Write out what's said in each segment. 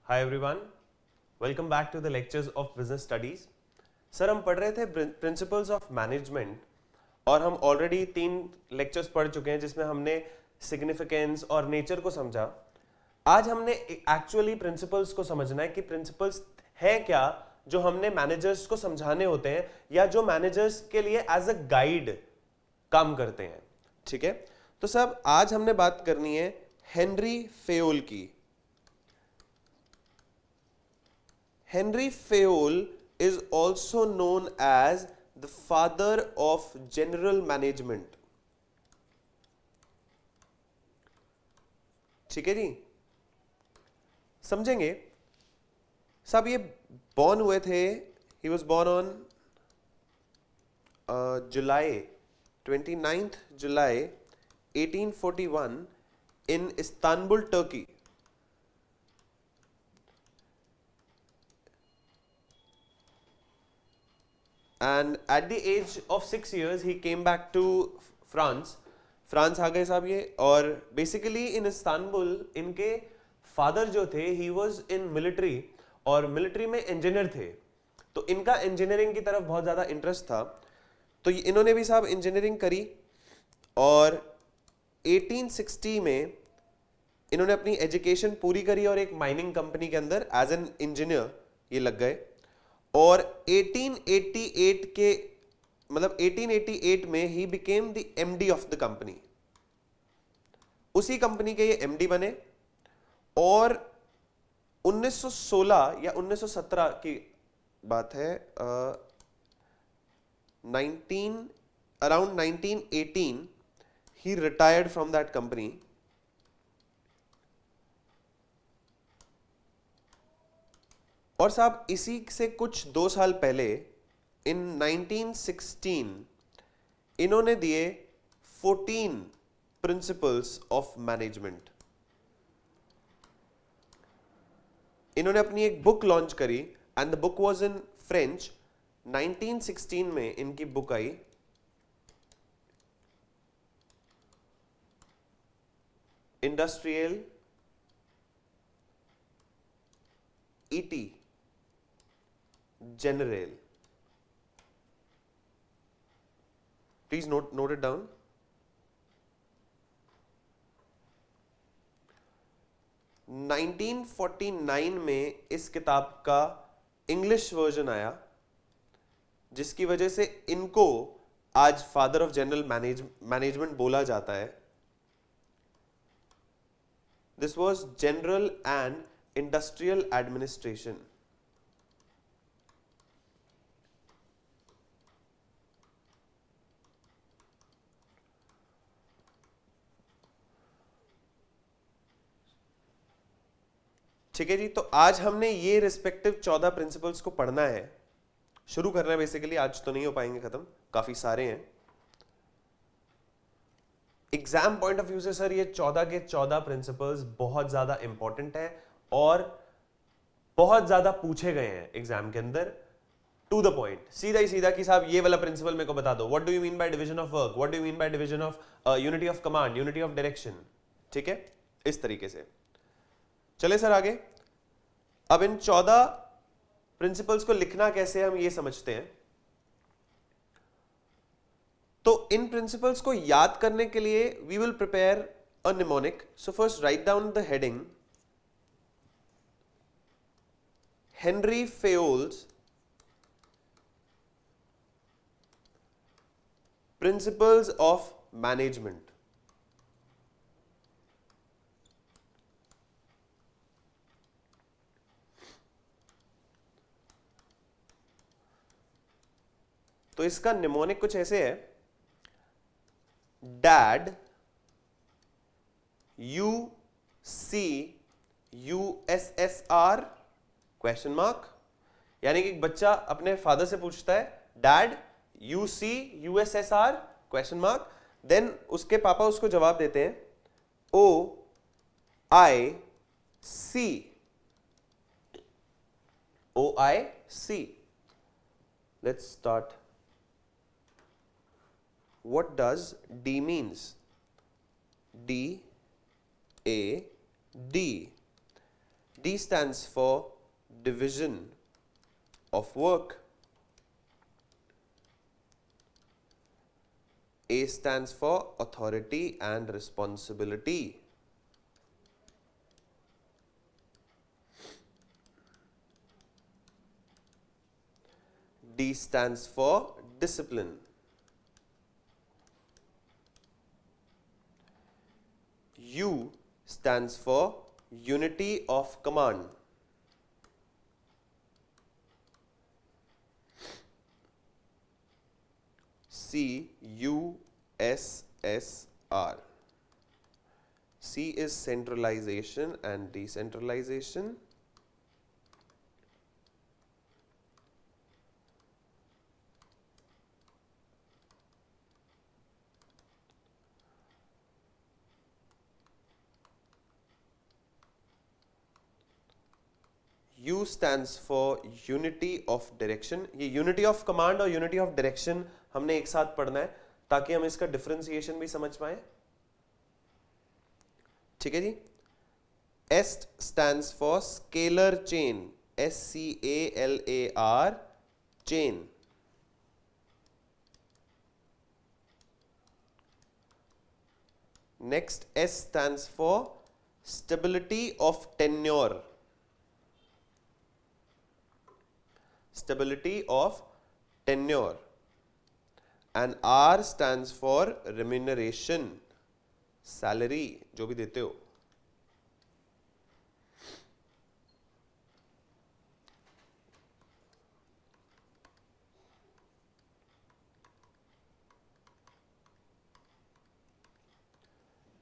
Hi everyone, welcome back to the lectures of business studies. Sir हम पढ़ रहे थे प्रिंसिपल्स ऑफ मैनेजमेंट और हम ऑलरेडी 3 लेक्चर्स पढ़ चुके हैं जिसमें हमने सिग्निफिकेंस और नेचर को समझा। आज हमने एक्चुअली प्रिंसिपल्स को समझना है कि प्रिंसिपल्स है क्या जो हमने मैनेजर्स को समझाने होते हैं या जो मैनेजर्स के लिए एज अ गाइड काम करते हैं। ठीक है, तो सब आज हमने बात करनी है हेनरी फेयोल की। Henry Fayol is also known as the father of general management. ठीक है जी, समझेंगे। सब ये बॉर्न हुए थे, he was born on July 29th July 1841 in Istanbul, Turkey. And at the age of 6 years he came back to France. France आ गए साहब ये, और बेसिकली इन इस्तांबुल इनके फादर जो थे ही वाज इन मिलिट्री, और मिलिट्री में इंजीनियर थे, तो इनका इंजीनियरिंग की तरफ बहुत ज़्यादा इंटरेस्ट था। तो इन्होंने भी साहब इंजीनियरिंग करी और 1860 में इन्होंने अपनी एजुकेशन पूरी करी और एक माइनिंग कंपनी के अंदर एज एन इंजीनियर ये लग गए। और 1888 के 1888 में he became the MD of the company. उसी कंपनी के ये एमडी बने और 1916 या 1917 की बात है, 1918 ही रिटायर्ड फ्रॉम दैट कंपनी। और साहब इसी से कुछ 2 साल पहले इन 1916 इन्होंने दिए 14 प्रिंसिपल्स ऑफ मैनेजमेंट। इन्होंने अपनी एक बुक लॉन्च करी and the book was in French. 1916 में इनकी book I industrial ET general. Please note it down. 1949 में इस किताब का इंग्लिश वर्जन आया, जिसकी वजह से इनको आज फादर ऑफ जनरल मैनेजमेंट बोला जाता है। This was general and industrial administration. ठीक है जी, तो आज हमने ये रिस्पेक्टिव 14 प्रिंसिपल्स को पढ़ना है, शुरू करना है। बेसिकली आज तो नहीं हो पाएंगे खत्म, काफी सारे हैं। एग्जाम पॉइंट ऑफ व्यू से सर ये 14 के 14 प्रिंसिपल्स बहुत ज्यादा इंपॉर्टेंट है और बहुत ज्यादा पूछे गए हैं एग्जाम के अंदर। टू द पॉइंट, सीधा ही सीधा कि साहब ये वाला प्रिंसिपल मेरे को बता दो। What do you mean by division of work, what do you mean by division of unity of command, unity of direction. ठीक है, इस तरीके से चले सर आगे। अब इन 14 प्रिंसिपल्स को लिखना कैसे हम ये समझते हैं। तो इन प्रिंसिपल्स को याद करने के लिए we will prepare a mnemonic. So first write down the heading Henry Fayol's principles of management. तो इसका निमोनिक कुछ ऐसे है, dad you see USSR question mark. यानी कि एक बच्चा अपने फादर से पूछता है dad you see USSR question mark, then उसके पापा उसको जवाब देते हैं OIC। Let's start. What does D means? DAD. D stands for division of work. A stands for authority and responsibility. D stands for discipline. U stands for unity of command. CUSSR. C is centralization and decentralization. U stands for unity of direction. ये unity of command और unity of direction हमने एक साथ पढ़ना है ताकि हम इसका differentiation भी समझ पाए. ठीक है जी. S stands for scalar chain. SCALAR chain. Next, S stands for stability of tenure. Stability of tenure. And R stands for remuneration. Salary जो भी देते हो.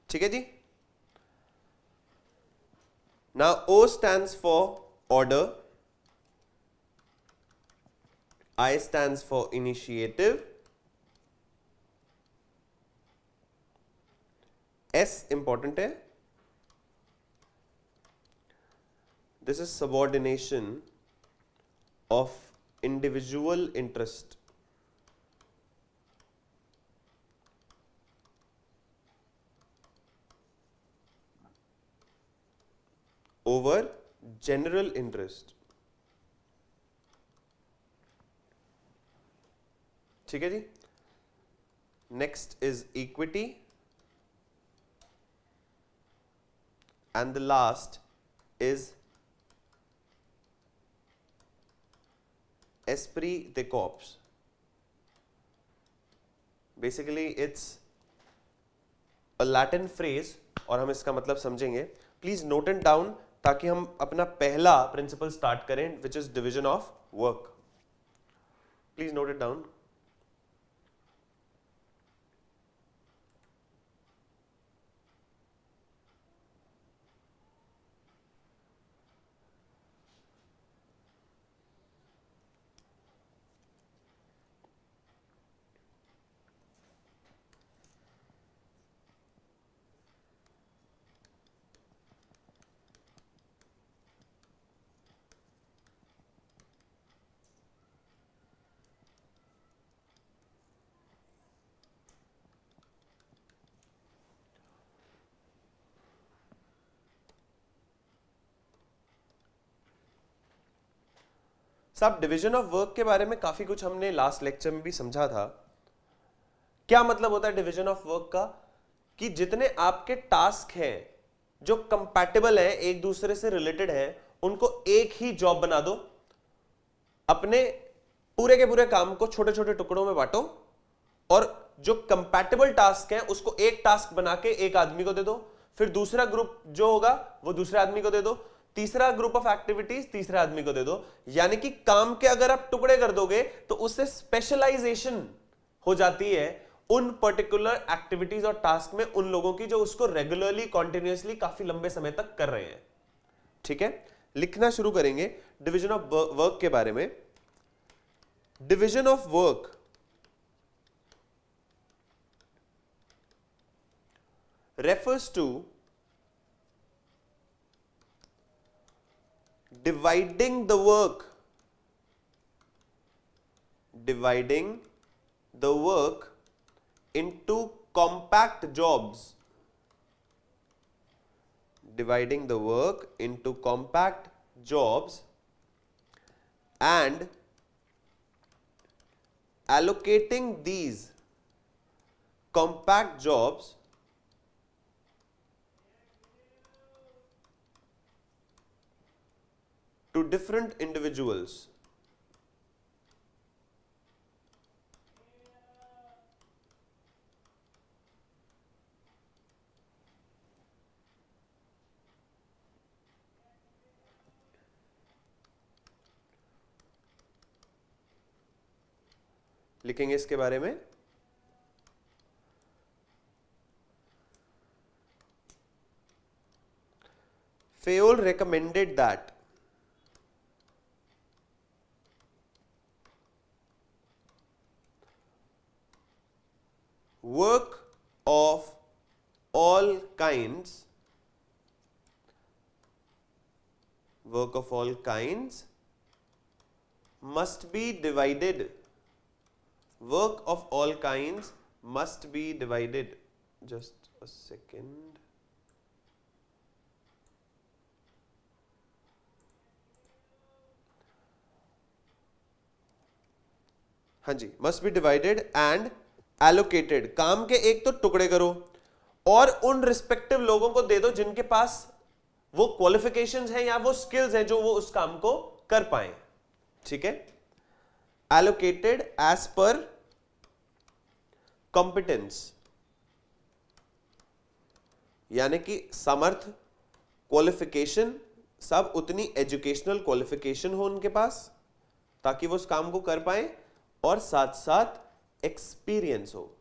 ठीक है जी. Now O stands for order. I stands for initiative. S important है. This is subordination of individual interest. Over general interest. ठीक है जी. Next is equity. And the last is esprit de corps. Basically it's a Latin phrase और हम इसका मतलब समझेंगे. Please note it down ताकि हम अपना पहला principle start करें which is division of work. Please note it down. साहब डिवीजन ऑफ वर्क के बारे में काफी कुछ हमने लास्ट लेक्चर में भी समझा था. क्या मतलब होता है डिवीजन ऑफ वर्क का? कि जितने आपके टास्क हैं जो कंपैटिबल हैं, एक दूसरे से रिलेटेड हैं, उनको एक ही जॉब बना दो. अपने पूरे के पूरे काम को छोटे छोटे टुकड़ों में बांटो और जो कंपैटिबल टास्क हैं उसको एक टास्क बना के एक आदमी को दे दो. फिर दूसरा ग्रुप जो होगा वो दूसरे आदमी को दे दो. तीसरा ग्रुप ऑफ एक्टिविटीज तीसरे आदमी को दे दो. यानी कि काम के अगर आप टुकड़े कर दोगे तो उससे स्पेशलाइजेशन हो जाती है उन पर्टिकुलर एक्टिविटीज और टास्क में उन लोगों की जो उसको रेगुलरली कॉन्टिन्यूअसली काफी लंबे समय तक कर रहे हैं. ठीक है, लिखना शुरू करेंगे डिवीजन ऑफ वर्क के बारे में. Division of work refers to dividing the work into compact jobs. dividing the work into compact jobs and allocating these compact jobs to different individuals. लिखेंगे इसके बारे में Fayol recommended that work of all kinds must be divided. Work of all kinds must be divided. Just a second. हाँ जी, must be divided and allocated. काम के एक तो टुकड़े करो और उन रिस्पेक्टिव लोगों को दे दो जिनके पास वो क्वालिफिकेशंस हैं या वो स्किल्स हैं जो वो उस काम को कर पाए. ठीक है. Allocated as per competence, यानी कि समर्थ, क्वालिफिकेशन, सब उतनी एजुकेशनल क्वालिफिकेशन हो उनके पास ताकि वो उस काम को कर पाए और साथ साथ एक्सपीरियंस हो.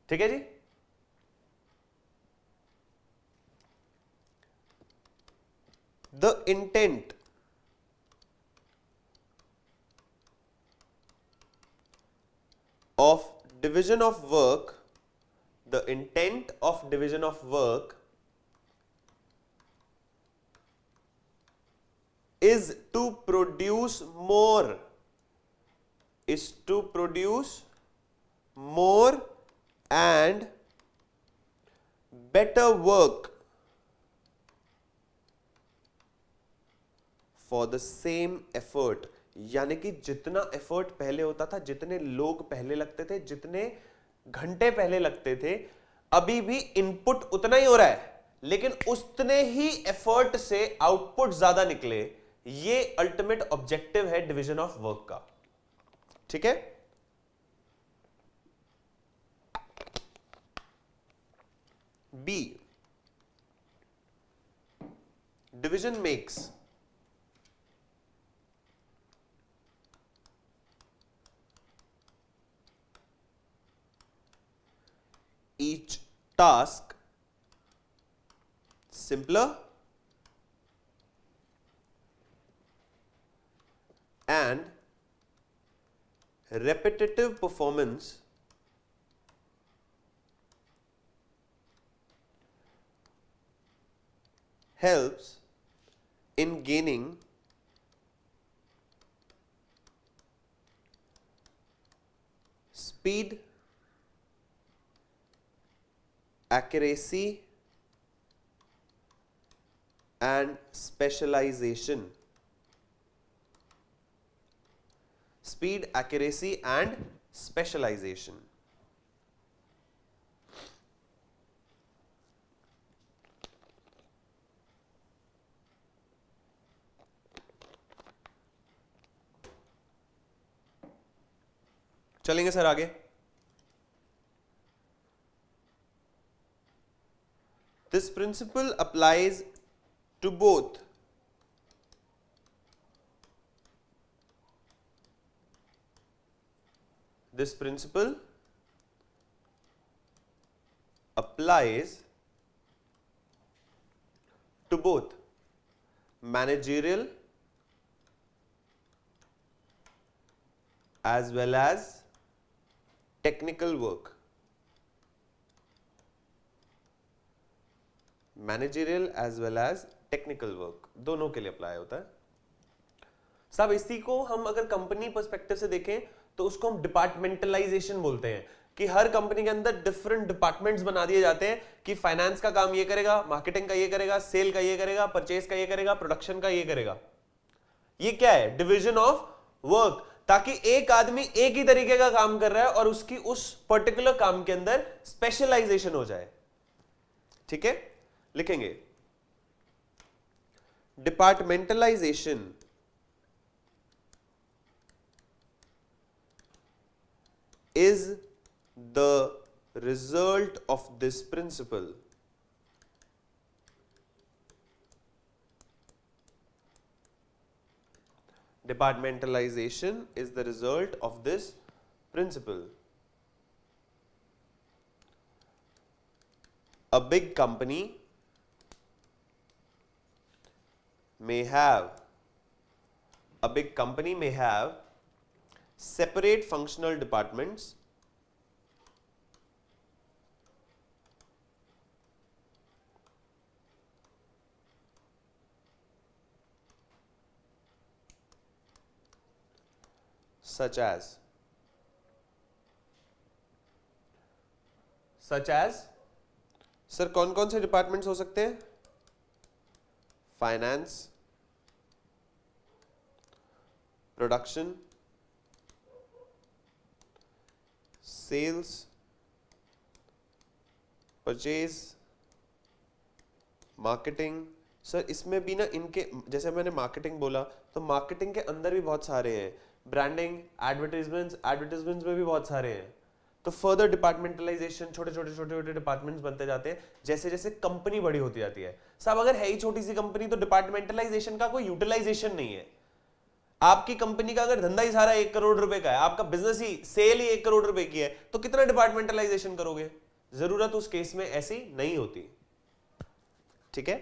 ठीक है जी. The intent of division of work, the intent of division of work is to produce more, and better work for the same effort. यानी कि जितना एफर्ट पहले होता था, जितने लोग पहले लगते थे, जितने घंटे पहले लगते थे, अभी भी इनपुट उतना ही हो रहा है लेकिन उतने ही एफर्ट से आउटपुट ज्यादा निकले. ये अल्टीमेट ऑब्जेक्टिव है डिवीजन ऑफ वर्क का. ठीक है. B, division makes each task simpler and repetitive performance helps in gaining speed, accuracy and specialization. Speed, accuracy and specialization. चलेंगे सर आगे. This principle applies to both managerial as well as technical work. Managerial as well as technical work दोनों के लिए apply होता है. साहब इसी को हम अगर कंपनी पर्सपेक्टिव से देखें तो उसको हम डिपार्टमेंटलाइजेशन बोलते हैं, कि हर कंपनी के अंदर डिफरेंट डिपार्टमेंट्स बना दिए जाते हैं कि फाइनेंस का काम ये करेगा, मार्केटिंग का ये करेगा, सेल का ये करेगा, परचेज का ये करेगा, प्रोडक्शन का ये करेगा। ये क्या है? डिवीजन ऑफ वर्क, ताकि एक आदमी एक ही तरीके का काम कर रहा है और उसकी उस पर्टिकुलर काम के अंदर स्पेशलाइजेशन हो जाए। ठीक है, लिखेंगे departmentalisation is the result of this principle. Departmentalization is the result of this principle. A big company may have separate functional departments such as sir कौन कौन से डिपार्टमेंट्स हो सकते हैं? Finance, production, sales, purchase, marketing. Sir इसमें भी ना इनके, जैसे मैंने मार्केटिंग बोला तो मार्केटिंग के अंदर भी बहुत सारे हैं, ब्रांडिंग, एडवर्टीजमेंट्स में भी बहुत सारे हैं। तो फर्दर डिपार्टमेंटलाइजेशन, छोटे छोटे डिपार्टमेंट्स बनते जाते हैं जैसे जैसे कंपनी बड़ी होती जाती है। साहब अगर है ही छोटी सी कंपनी तो डिपार्टमेंटलाइजेशन का कोई यूटिलाइजेशन नहीं है। आपकी कंपनी का अगर धंधा ही सारा 1 करोड़ रुपए का है, आपका बिजनेस ही, सेल ही 1 करोड़ रुपए की है, तो कितना डिपार्टमेंटलाइजेशन करोगे? जरूरत उस केस में ऐसी नहीं होती। ठीक है,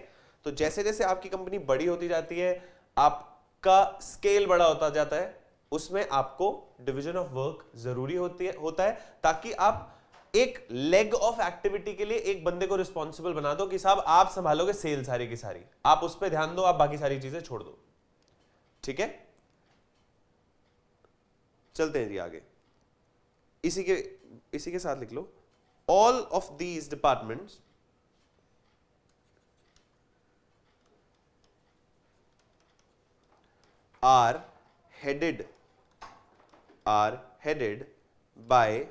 तो जैसे जैसे आपकी कंपनी बड़ी होती जाती है, आपका स्केल बड़ा होता जाता है, उसमें आपको डिवीजन ऑफ वर्क जरूरी होता है, ताकि आप एक लेग ऑफ एक्टिविटी के लिए एक बंदे को रिस्पॉन्सिबल बना दो कि साहब आप संभालोगे सेल सारी की सारी, आप उस पर ध्यान दो, आप बाकी सारी चीजें छोड़ दो। ठीक है, चलते हैं जी आगे। इसी के साथ लिख लो, all of these departments are headed by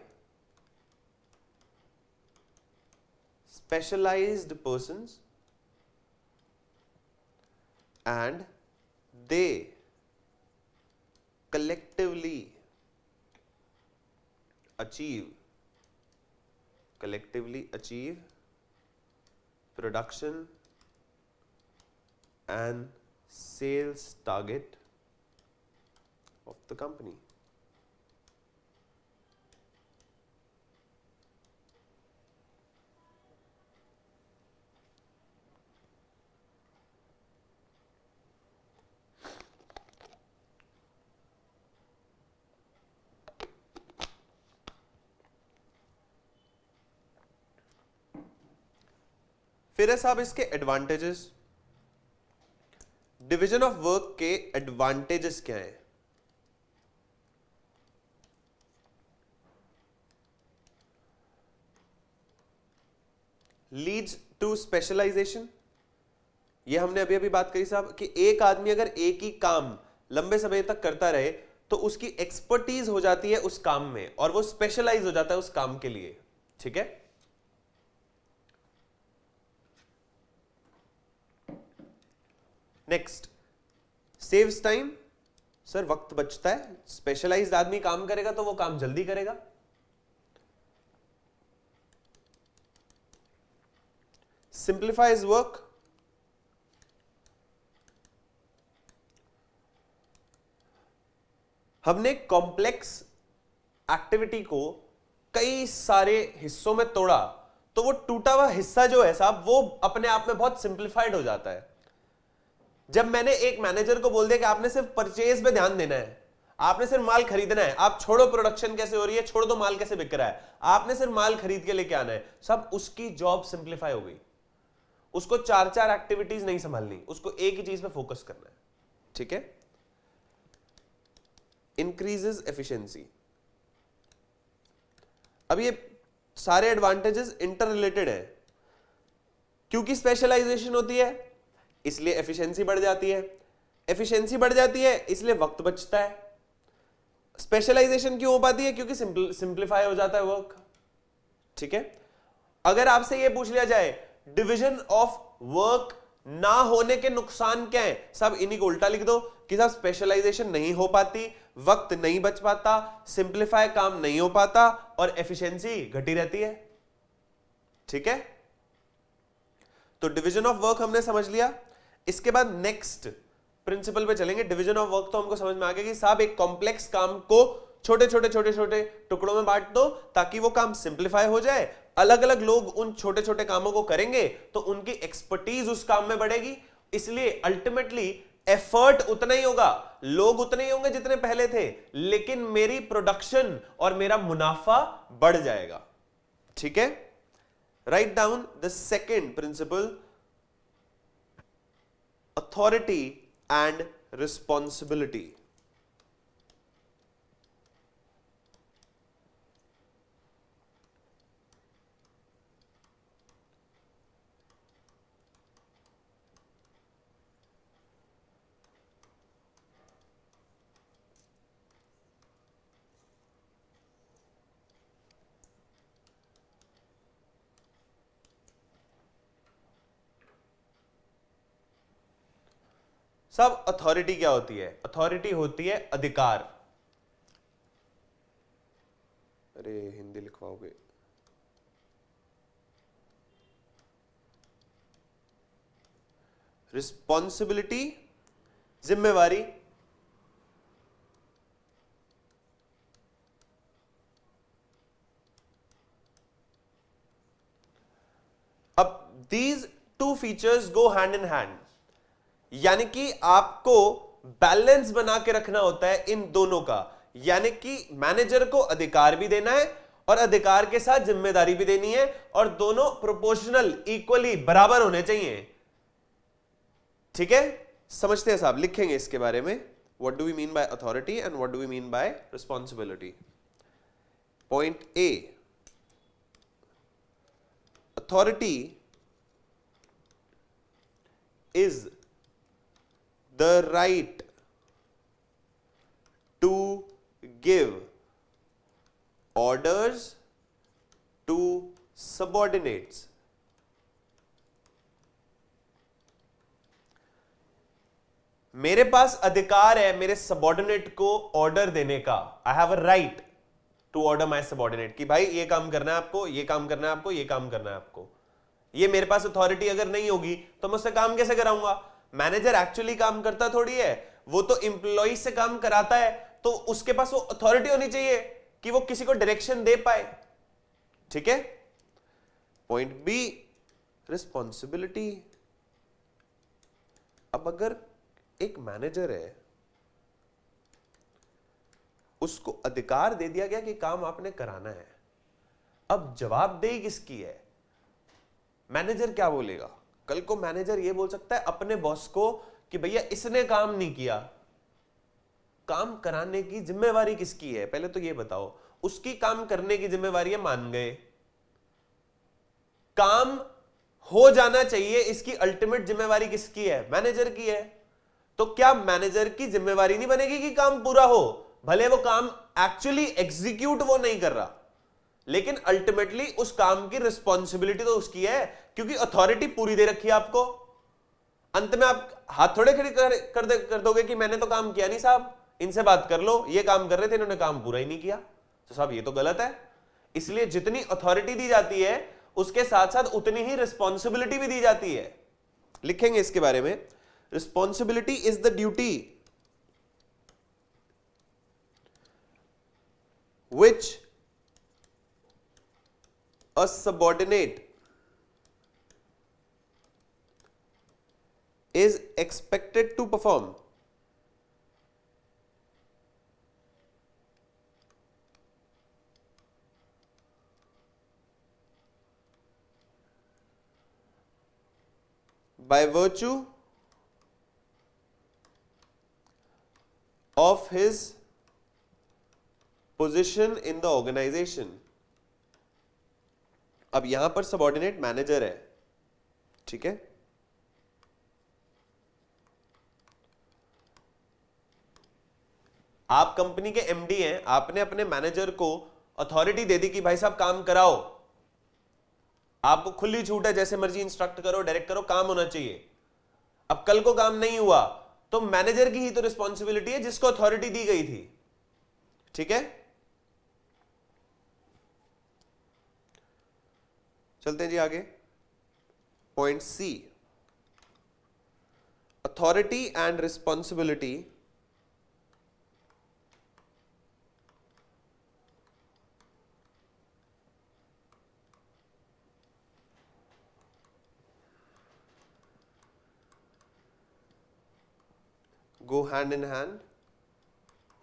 specialized persons and they collectively achieve production and sales target of the company. फिर है साहब इसके एडवांटेजेस। डिवीजन ऑफ वर्क के एडवांटेजेस क्या हैं? लीड्स टू स्पेशलाइजेशन, ये हमने अभी अभी बात करी साहब कि एक आदमी अगर एक ही काम लंबे समय तक करता रहे तो उसकी एक्सपर्टीज हो जाती है उस काम में और वो स्पेशलाइज हो जाता है उस काम के लिए। ठीक है, नेक्स्ट, सेव्स टाइम। सर वक्त बचता है, स्पेशलाइज्ड आदमी काम करेगा तो वो काम जल्दी करेगा। सिंप्लीफाइज वर्क, हमने कॉम्प्लेक्स एक्टिविटी को कई सारे हिस्सों में तोड़ा तो वो टूटा हुआ हिस्सा जो है साहब वो अपने आप में बहुत सिंप्लीफाइड हो जाता है। जब मैंने एक मैनेजर को बोल दिया कि आपने सिर्फ परचेज पे ध्यान देना है, आपने सिर्फ माल खरीदना है, आप छोड़ो प्रोडक्शन कैसे हो रही है, छोड़ दो माल कैसे बिक रहा है, आपने सिर्फ माल खरीद के लेके आना है, सब उसकी जॉब सिंप्लीफाई हो गई। उसको 4-4 एक्टिविटीज नहीं संभालनी, उसको एक ही चीज पे फोकस करना है। ठीक है, इंक्रीजेस एफिशिएंसी। अब ये सारे एडवांटेजेस इंटर रिलेटेड है, क्योंकि स्पेशलाइजेशन होती है इसलिए एफिशिएंसी बढ़ जाती है, एफिशिएंसी बढ़ जाती है इसलिए वक्त बचता है। स्पेशलाइजेशन क्यों हो पाती है? क्योंकि सिंप्लीफाई हो जाता है वर्क। ठीक है, अगर आपसे यह पूछ लिया जाए डिवीजन ऑफ वर्क ना होने के नुकसान क्या है, सब इन्हीं को उल्टा लिख दो कि साहब स्पेशलाइजेशन नहीं हो पाती, वक्त नहीं बच पाता, सिंप्लीफाई काम नहीं हो पाता और एफिशिएंसी घटी रहती है। ठीक है, तो डिवीजन ऑफ वर्क हमने समझ लिया। इसके बाद नेक्स्ट प्रिंसिपल पे चलेंगे। डिवीजन ऑफ वर्क तो हमको समझ में आ गया कि साहब एक कॉम्प्लेक्स काम को छोटे छोटे टुकड़ों में बांट दो ताकि वो काम सिंप्लीफाई हो जाए। अलग अलग लोग उन छोटे छोटे कामों को करेंगे तो उनकी एक्सपर्टीज उस काम में बढ़ेगी, इसलिए अल्टीमेटली एफर्ट उतना ही होगा, लोग उतने ही होंगे जितने पहले थे, लेकिन मेरी प्रोडक्शन और मेरा मुनाफा बढ़ जाएगा। ठीक है, right down the second principle, authority and responsibility. सब अथॉरिटी क्या होती है? अथॉरिटी होती है अधिकार। अरे हिंदी लिखवाओगे? रिस्पॉन्सिबिलिटी जिम्मेवारी, अब these two features go hand in hand, यानी कि आपको बैलेंस बना के रखना होता है इन दोनों का। यानी कि मैनेजर को अधिकार भी देना है और अधिकार के साथ जिम्मेदारी भी देनी है, और दोनों प्रोपोर्शनल इक्वली बराबर होने चाहिए। ठीक है, समझते हैं साहब, लिखेंगे इसके बारे में। What do we mean by authority and what do we mean by responsibility. Point A, authority is the right to give orders to subordinates. मेरे पास अधिकार है मेरे सबॉर्डिनेट को ऑर्डर देने का। I have a right to order my subordinate कि भाई ये काम करना है आपको, ये काम करना है आपको, ये काम करना है आपको। ये मेरे पास अथॉरिटी अगर नहीं होगी तो मैं उससे काम कैसे कराऊंगा? मैनेजर एक्चुअली काम करता थोड़ी है, वो तो एम्प्लॉय से काम कराता है, तो उसके पास वो अथॉरिटी होनी चाहिए कि वो किसी को डायरेक्शन दे पाए। ठीक है, पॉइंट बी, रिस्पॉन्सिबिलिटी। अब अगर एक मैनेजर है, उसको अधिकार दे दिया गया कि काम आपने कराना है, अब जवाबदेही किसकी है? मैनेजर क्या बोलेगा? कल को मैनेजर ये बोल सकता है अपने बॉस को कि भैया इसने काम नहीं किया। काम कराने की जिम्मेवारी किसकी है? पहले तो ये बताओ। उसकी काम करने की जिम्मेवारी है, मान गए, काम हो जाना चाहिए, इसकी अल्टीमेट जिम्मेवारी किसकी है? मैनेजर की है। तो क्या मैनेजर की जिम्मेवारी नहीं बनेगी कि काम पूरा हो? भले वो काम एक्चुअली एग्जीक्यूट वो नहीं कर रहा, लेकिन अल्टीमेटली उस काम की रिस्पॉन्सिबिलिटी तो उसकी है, क्योंकि अथॉरिटी पूरी दे रखी है आपको। अंत में आप हाथ थोड़े खड़े कर दोगे कि मैंने तो काम किया नहीं साहब, इनसे बात कर लो, ये काम कर रहे थे, इन्होंने काम पूरा ही नहीं किया, तो साहब ये तो गलत है। इसलिए जितनी अथॉरिटी दी जाती है उसके साथ साथ उतनी ही रिस्पॉन्सिबिलिटी भी दी जाती है। लिखेंगे इसके बारे में। Responsibility is the duty which a subordinate is expected to perform by virtue of his position in the organisation. अब यहां पर सबऑर्डिनेट मैनेजर है, ठीक है। आप कंपनी के एमडी हैं, आपने अपने मैनेजर को अथॉरिटी दे दी कि भाई साहब काम कराओ, आपको खुली छूट है, जैसे मर्जी इंस्ट्रक्ट करो, डायरेक्ट करो, काम होना चाहिए। अब कल को काम नहीं हुआ तो मैनेजर की ही तो रिस्पॉन्सिबिलिटी है जिसको अथॉरिटी दी गई थी, ठीक है। चलते हैं जी आगे। Point C, authority and responsibility go hand in hand.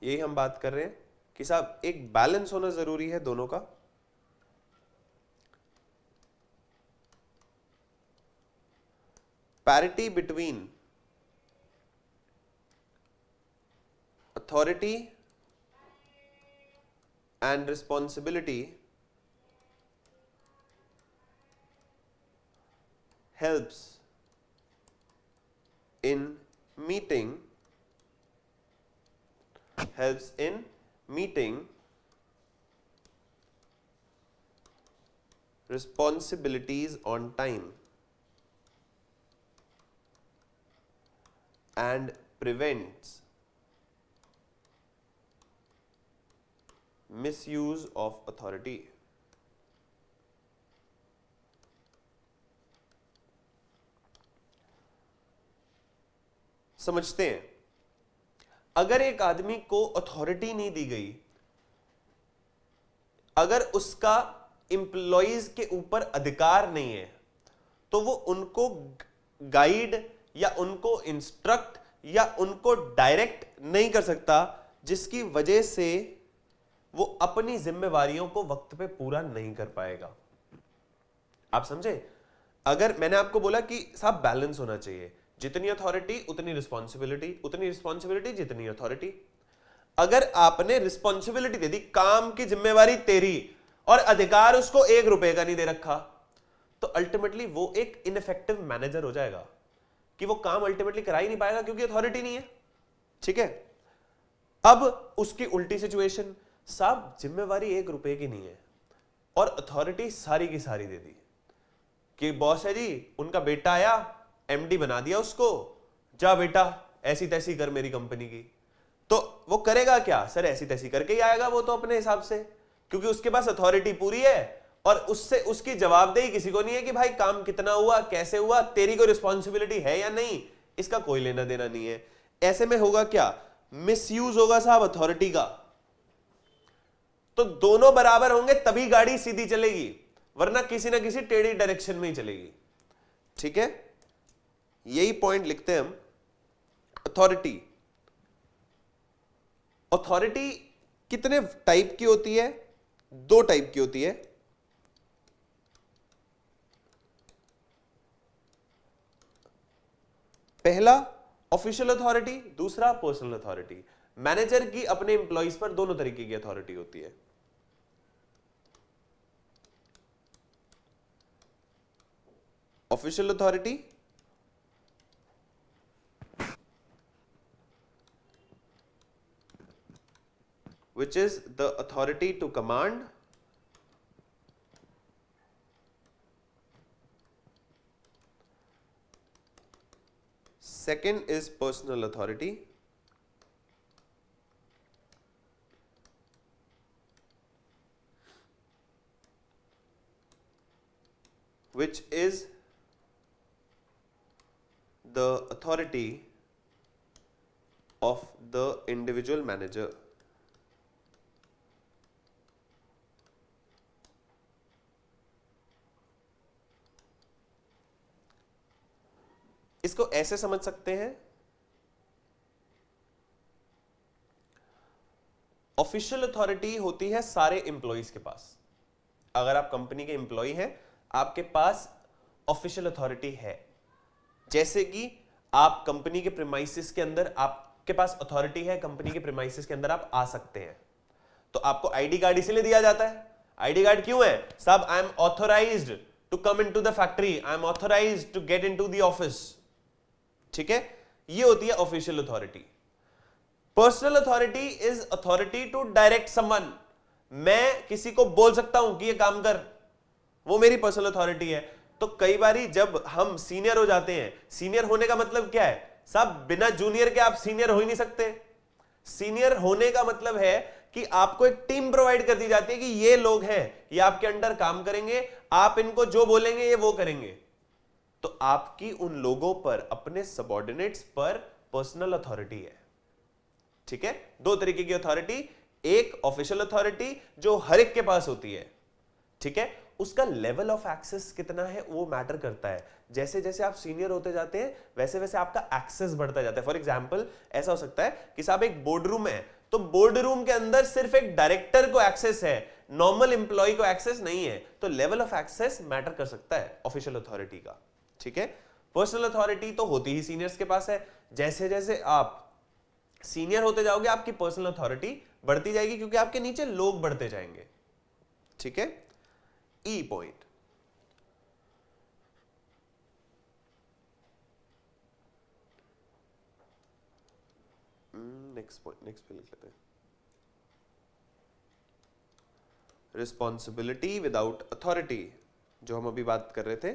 यही हम बात कर रहे हैं कि साहब एक बैलेंस होना जरूरी है दोनों का। Parity between authority and responsibility helps in meeting responsibilities on time and prevents misuse of authority। समझते हैं, अगर एक आदमी को अथॉरिटी नहीं दी गई, अगर उसका एम्प्लॉइज के ऊपर अधिकार नहीं है, तो वो उनको गाइड या उनको इंस्ट्रक्ट या उनको डायरेक्ट नहीं कर सकता, जिसकी वजह से वो अपनी जिम्मेवारियों को वक्त पे पूरा नहीं कर पाएगा। आप समझे? अगर मैंने आपको बोला कि साहब बैलेंस होना चाहिए, जितनी अथॉरिटी उतनी रिस्पॉन्सिबिलिटी, उतनी रिस्पॉन्सिबिलिटी जितनी अथॉरिटी। अगर आपने रिस्पॉन्सिबिलिटी दे दी, काम की जिम्मेवारी तेरी, और अधिकार उसको 1 रुपए का नहीं दे रखा, तो अल्टीमेटली वो एक इनफेक्टिव मैनेजर हो जाएगा कि वो काम अल्टीमेटली करा ही नहीं पाएगा क्योंकि अथॉरिटी नहीं है, ठीक है। अब उसकी उल्टी सिचुएशन, साहब जिम्मेवारी 1 रुपए की नहीं है और अथॉरिटी सारी की सारी दे दी कि बॉस है जी, उनका बेटा आया, एमडी बना दिया उसको, जा बेटा ऐसी तैसी कर मेरी कंपनी की। तो वो करेगा क्या सर? ऐसी तैसी करके ही आएगा वो तो अपने हिसाब से, क्योंकि उसके पास अथॉरिटी पूरी है और उससे उसकी जवाबदेही किसी को नहीं है कि भाई काम कितना हुआ, कैसे हुआ, तेरी कोई रिस्पॉन्सिबिलिटी है या नहीं, इसका कोई लेना देना नहीं है। ऐसे में होगा क्या? मिसयूज होगा साहब अथॉरिटी का। तो दोनों बराबर होंगे तभी गाड़ी सीधी चलेगी, वरना किसी ना किसी टेढ़ी डायरेक्शन में ही चलेगी, ठीक है। यही पॉइंट लिखते हैं हम। अथॉरिटी, अथॉरिटी कितने टाइप की होती है? 2 टाइप की होती है। पहला ऑफिशियल अथॉरिटी, दूसरा पर्सनल अथॉरिटी। मैनेजर की अपने एम्प्लॉइज पर दोनों तरीके की अथॉरिटी होती है। Official authority which is the authority to command, second is personal authority, which is the authority of the individual manager। इसको ऐसे समझ सकते हैं, ऑफिशियल अथॉरिटी होती है सारे एम्प्लॉइज के पास। अगर आप कंपनी के एम्प्लॉय हैं, आपके पास ऑफिशियल अथॉरिटी है। जैसे कि आप कंपनी के प्रीमाइसेस के अंदर, आपके पास अथॉरिटी है, कंपनी के प्रीमाइसेस के अंदर आप आ सकते हैं। तो आपको आईडी कार्ड इसीलिए दिया जाता है। आईडी कार्ड क्यों है साहब? I am authorised to come into the factory, I am authorised to get into the office. ठीक है, ये होती है official authority. Personal authority is authority to direct someone. मैं किसी को बोल सकता हूं कि ये काम कर, वो मेरी पर्सनल अथॉरिटी है। तो कई बारी जब हम सीनियर हो जाते हैं, सीनियर होने का मतलब क्या है साहब? बिना जूनियर के आप सीनियर हो ही नहीं सकते। सीनियर होने का मतलब है कि आपको एक टीम प्रोवाइड कर दी जाती है कि ये लोग हैं, ये आपके अंडर काम करेंगे, आप इनको जो बोलेंगे ये वो करेंगे। तो आपकी उन लोगों पर, अपने सबऑर्डिनेट्स पर पर्सनल अथॉरिटी है। ठीक है, दो तरीके की अथॉरिटी, एक ऑफिशियल अथॉरिटी जो हर एक के पास होती है। ठीक है, उसका लेवल ऑफ एक्सेस कितना है वो मैटर करता है। जैसे जैसे आप सीनियर होते जाते हैं वैसे वैसे आपका एक्सेस बढ़ता जाता है। फॉर एग्जांपल ऐसा हो सकता है कि साहब एक बोर्ड रूम है, तो बोर्ड रूम के अंदर सिर्फ एक डायरेक्टर को एक्सेस है, नॉर्मल एम्प्लॉय को एक्सेस नहीं है। तो लेवल ऑफ एक्सेस मैटर कर सकता है ऑफिशियल अथॉरिटी का। ठीक है, पर्सनल अथॉरिटी तो होती ही सीनियर्स के पास है। जैसे जैसे आप सीनियर होते जाओगे आपकी पर्सनल अथॉरिटी बढ़ती जाएगी, क्योंकि आपके नीचे लोग बढ़ते जाएंगे। ठीक है, ई पॉइंट। नेक्स्ट पॉइंट, नेक्स्ट पे लिख लेते हैं। रिस्पॉन्सिबिलिटी विदाउट अथॉरिटी, जो हम अभी बात कर रहे थे।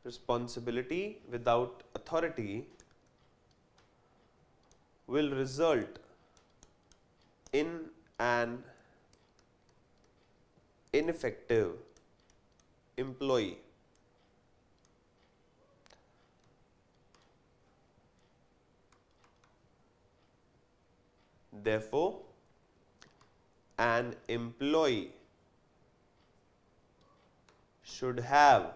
Responsibility without authority will result in an ineffective employee. Therefore, an employee should have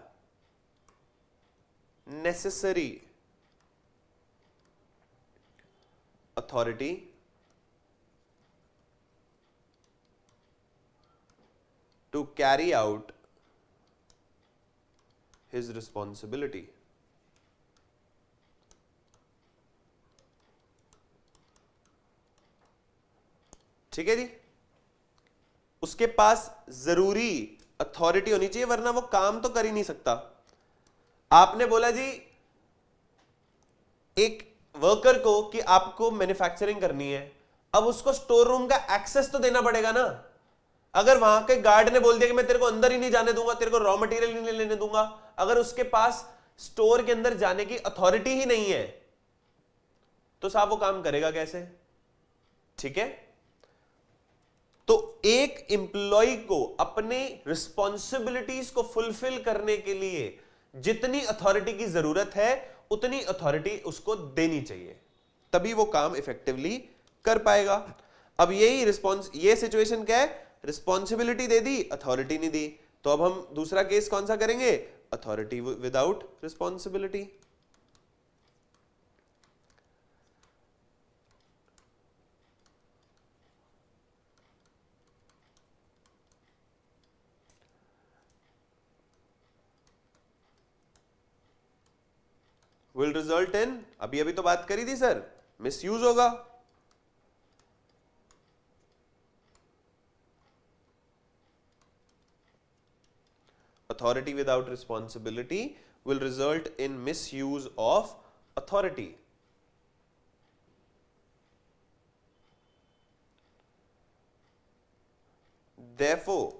necessary authority to carry out his responsibility. ठीक है जी, उसके पास जरूरी अथॉरिटी होनी चाहिए, वरना वो काम तो कर ही नहीं सकता। आपने बोला जी एक वर्कर को कि आपको मैन्युफैक्चरिंग करनी है, अब उसको स्टोर रूम का एक्सेस तो देना पड़ेगा ना। अगर वहां के गार्ड ने बोल दिया कि मैं तेरे को अंदर ही नहीं जाने दूंगा, तेरे को रॉ मटेरियल नहीं लेने दूंगा, अगर उसके पास स्टोर के अंदर जाने की अथॉरिटी ही नहीं है, तो साहब वो काम करेगा कैसे? ठीक है, तो एक एम्प्लॉय को अपने रिस्पॉन्सिबिलिटीज को फुलफिल करने के लिए जितनी अथॉरिटी की जरूरत है उतनी अथॉरिटी उसको देनी चाहिए, तभी वो काम इफेक्टिवली कर पाएगा। अब ये सिचुएशन क्या है? रिस्पॉन्सिबिलिटी दे दी, अथॉरिटी नहीं दी। तो अब हम दूसरा केस कौन सा करेंगे? Authority without responsibility. Will result in, अभी अभी तो बात करी थी सर, मिसयूज होगा। Authority without responsibility will result in misuse of authority. Therefore,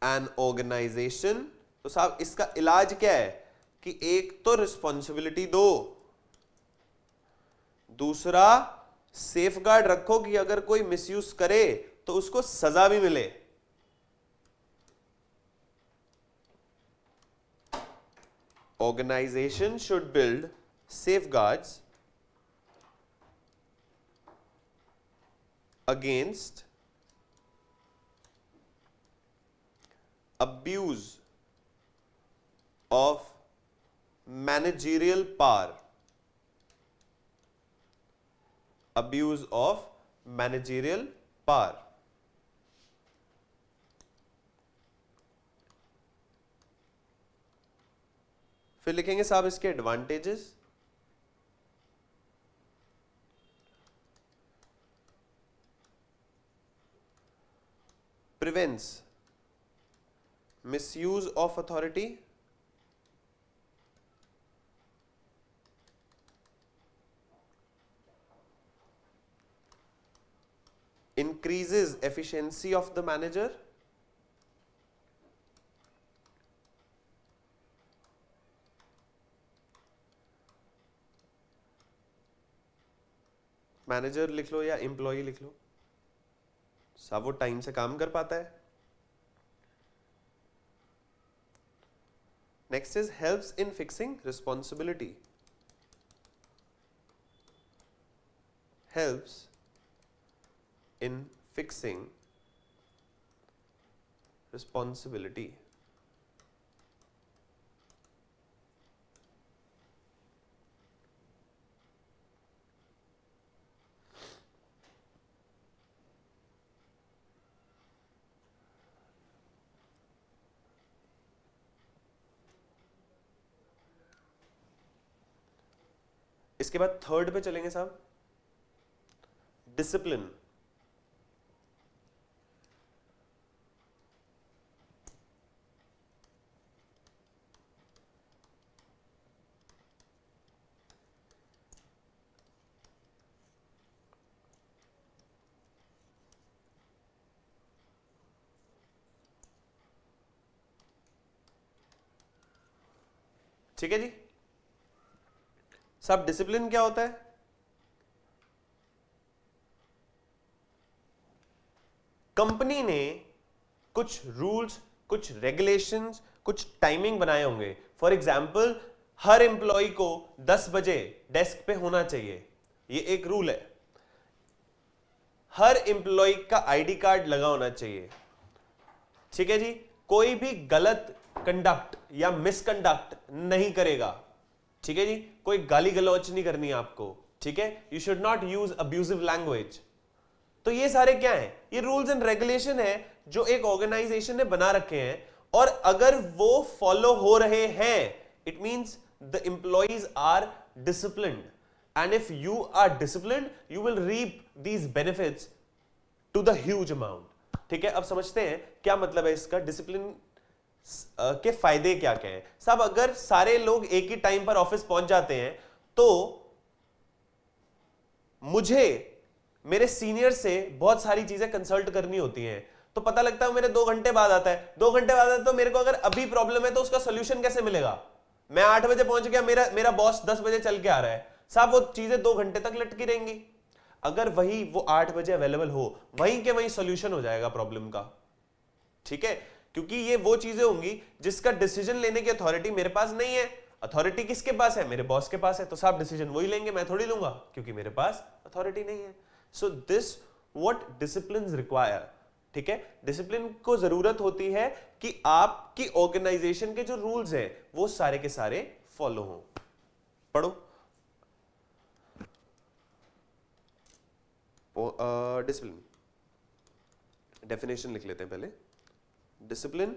an organization, तो साहब इसका इलाज क्या है कि एक तो रिस्पॉन्सिबिलिटी दो, दूसरा सेफगार्ड रखो कि अगर कोई मिसयूज करे तो उसको सजा भी मिले। Organization should build safeguards against abuse of managerial power. Abuse of managerial power. फिर लिखेंगे साहब इसके advantages, prevents misuse of authority, increases efficiency of the manager, manager लिख लो या एम्प्लॉय लिख लो, सब वो टाइम से काम कर पाता है। Next is helps in fixing responsibility, helps in fixing responsibility. इसके बाद थर्ड पे चलेंगे साहब, डिसिप्लिन। ठीक है जी साहब, डिसिप्लिन क्या होता है? कंपनी ने कुछ रूल्स, कुछ रेगुलेशंस, कुछ टाइमिंग बनाए होंगे। फॉर एग्जाम्पल, हर एम्प्लॉय को 10 बजे डेस्क पे होना चाहिए, ये एक रूल है। हर एम्प्लॉय का आईडी कार्ड लगा होना चाहिए। ठीक है जी, कोई भी गलत कंडक्ट या मिसकंडक्ट नहीं करेगा। ठीक है जी, कोई गाली गलौच नहीं करनी आपको। ठीक है, you should not use abusive language. तो ये सारे क्या हैं? ये रूल्स एंड रेगुलेशन है जो एक ऑर्गेनाइजेशन ने बना रखे हैं, और अगर वो फॉलो हो रहे हैं, it means the employees are disciplined, and if you are disciplined you will reap these benefits to the huge amount. ठीक है, अब समझते हैं क्या मतलब है इसका, डिसिप्लिन के फायदे क्या क्या हैं। साहब, अगर सारे लोग एक ही टाइम पर ऑफिस पहुंच जाते हैं तो मुझे मेरे सीनियर से बहुत सारी चीजें कंसल्ट करनी होती हैं, तो पता लगता है मेरे 2 घंटे बाद आता है। 2 घंटे बाद आता है तो मेरे को अगर अभी प्रॉब्लम है तो उसका सोल्यूशन कैसे मिलेगा? मैं 8 बजे पहुंच गया, मेरा बॉस 10 बजे चल के आ रहा है, साहब वो चीजें 2 घंटे तक लटकी रहेंगी। अगर वही वो 8 बजे अवेलेबल हो, वहीं के वहीं सोल्यूशन हो जाएगा प्रॉब्लम का। ठीक है, क्योंकि ये वो चीजें होंगी जिसका डिसीजन लेने की अथॉरिटी मेरे पास नहीं है। अथॉरिटी किसके पास है? मेरे बॉस के पास है। तो साहब डिसीजन वही लेंगे, मैं थोड़ी लूंगा, क्योंकि मेरे पास अथॉरिटी नहीं है। So this what discipline require. ठीक है, डिसिप्लिन को जरूरत होती है कि आपकी ऑर्गेनाइजेशन के जो रूल्स हैं वो सारे के सारे फॉलो हो। पढ़ो डिसिप्लिन, डेफिनेशन लिख लेते हैं पहले। Discipline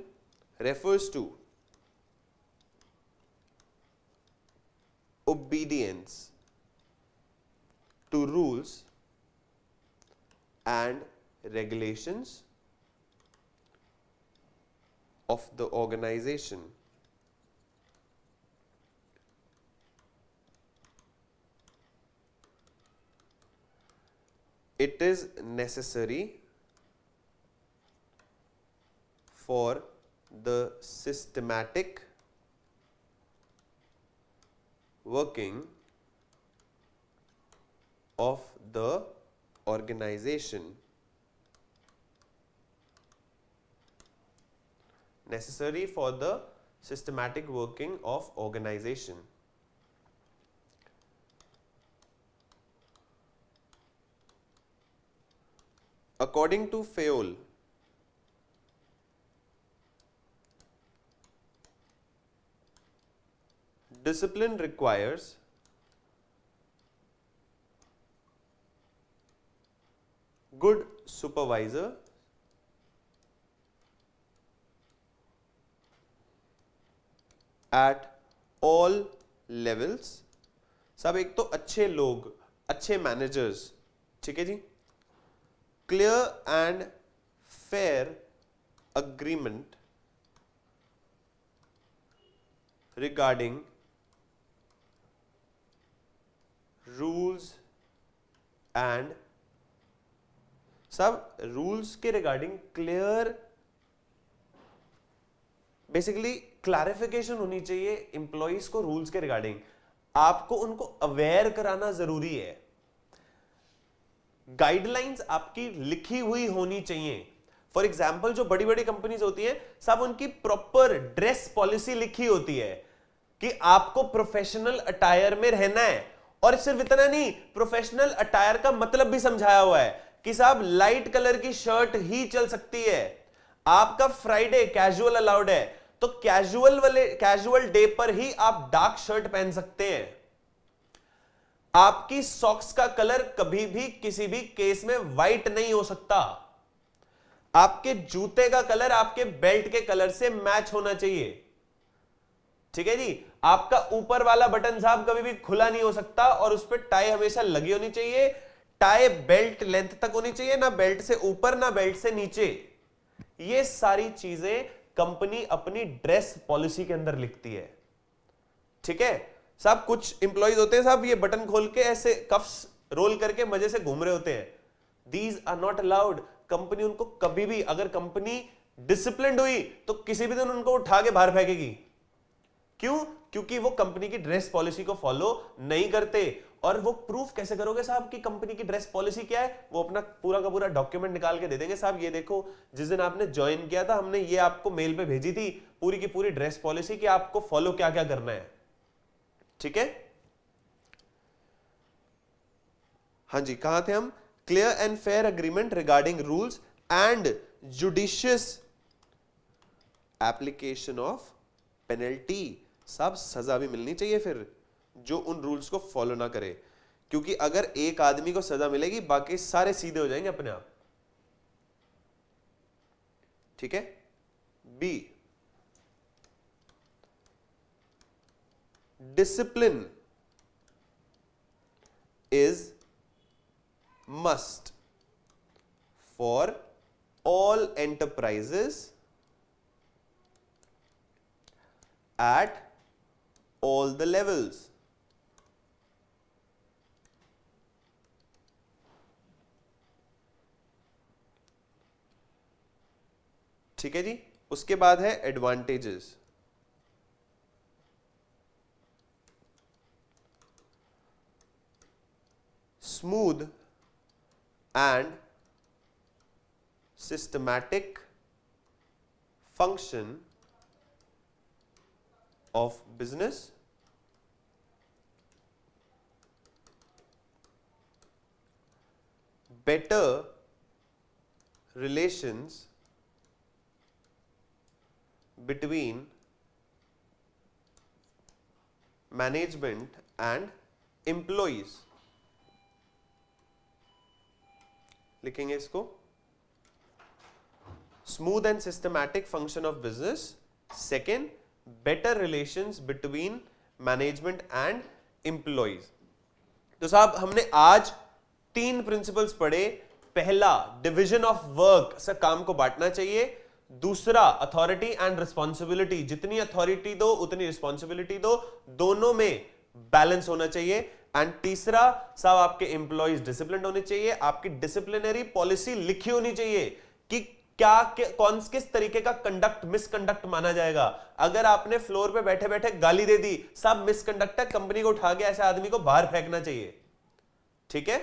refers to obedience to rules and regulations of the organization. It is necessary for the systematic working of the organization. Necessary for the systematic working of organization. According to Fayol, discipline requires good supervisor at all levels. सब एक तो अच्छे लोग, अच्छे managers, ठीक है जी. Clear and fair agreement regarding rules and सब rules के रिगार्डिंग क्लियर, बेसिकली क्लैरिफिकेशन होनी चाहिए इंप्लॉइज को रूल्स के रिगार्डिंग. आपको उनको अवेयर कराना जरूरी है. गाइडलाइंस आपकी लिखी हुई होनी चाहिए. फॉर एग्जाम्पल जो बड़ी बड़ी कंपनीज होती हैं, सब उनकी प्रॉपर ड्रेस पॉलिसी लिखी होती है कि आपको प्रोफेशनल अटायर में रहना है. और सिर्फ इतना नहीं, प्रोफेशनल अटायर का मतलब भी समझाया हुआ है कि साहब लाइट कलर की शर्ट ही चल सकती है. आपका फ्राइडे कैजुअल अलाउड है, तो कैजुअल डे पर ही आप डार्क शर्ट पहन सकते हैं. आपकी सॉक्स का कलर कभी भी किसी भी केस में व्हाइट नहीं हो सकता. आपके जूते का कलर आपके बेल्ट के कलर से मैच होना चाहिए. ठीक है जी. आपका ऊपर वाला बटन साहब कभी भी खुला नहीं हो सकता और उस पर टाई हमेशा लगी होनी चाहिए. टाई बेल्ट लेंथ तक होनी चाहिए, ना बेल्ट से ऊपर ना बेल्ट से नीचे. ये सारी चीजें कंपनी अपनी ड्रेस पॉलिसी के अंदर लिखती है. ठीक है साहब. कुछ इंप्लॉइज होते हैं साहब, ये बटन खोल के ऐसे कफ्स रोल करके मजे से घूम रहे होते हैं. These are not allowed. Company उनको कभी भी, अगर कंपनी डिसिप्लिन्ड हुई तो किसी भी दिन उनको उठा के बाहर फेंकेगी. क्यों? क्योंकि वो कंपनी की ड्रेस पॉलिसी को फॉलो नहीं करते. और वो प्रूफ कैसे करोगे साहब कि कंपनी की ड्रेस पॉलिसी क्या है? वो अपना पूरा का पूरा डॉक्यूमेंट निकाल के दे देंगे. साहब ये देखो, जिस दिन आपने ज्वाइन किया था हमने ये आपको मेल पे भेजी थी, पूरी की पूरी ड्रेस पॉलिसी कि आपको फॉलो क्या क्या करना है. ठीक है. हाँ जी, कहां थे हम? Clear and fair agreement regarding rules and judicious application of penalty. साहब सजा भी मिलनी चाहिए फिर जो उन रूल्स को फॉलो ना करे, क्योंकि अगर एक आदमी को सजा मिलेगी बाकी सारे सीधे हो जाएंगे अपने आप. ठीक है. B, discipline is must for all enterprises at all the levels. ठीक है जी. उसके बाद है advantages. Smooth and systematic function of business, better relations between management and employees. लिखेंगे इसको. Smooth and systematic function of business. Second, better relations between management and employees. तो साहब हमने आज 3 प्रिंसिपल्स पढ़े. पहला, डिवीजन ऑफ वर्क से काम को बांटना चाहिए. दूसरा, अथॉरिटी एंड रिस्पॉन्सिबिलिटी, जितनी अथॉरिटी दो उतनी रिस्पॉन्सिबिलिटी दो, दोनों में बैलेंस होना चाहिए. एंड तीसरा साहब, आपके एम्प्लॉइज डिसिप्लिन होने चाहिए. आपकी डिसिप्लिनरी पॉलिसी लिखी होनी चाहिए कि कौन किस तरीके का कंडक्ट मिसकंडक्ट माना जाएगा. अगर आपने फ्लोर पे बैठे बैठे गाली दे दी, सब मिसकंडक्ट है, कंपनी को उठा के ऐसे आदमी को बाहर फेंकना चाहिए. ठीक है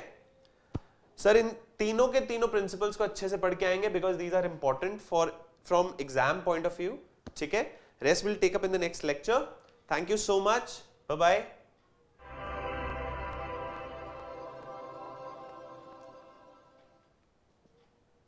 सर. इन तीनों के तीनों प्रिंसिपल्स को अच्छे से पढ़ के आएंगे because these are important for from exam point of view. ठीक है. Rest will take up in the next lecture. Thank you so much. Bye bye.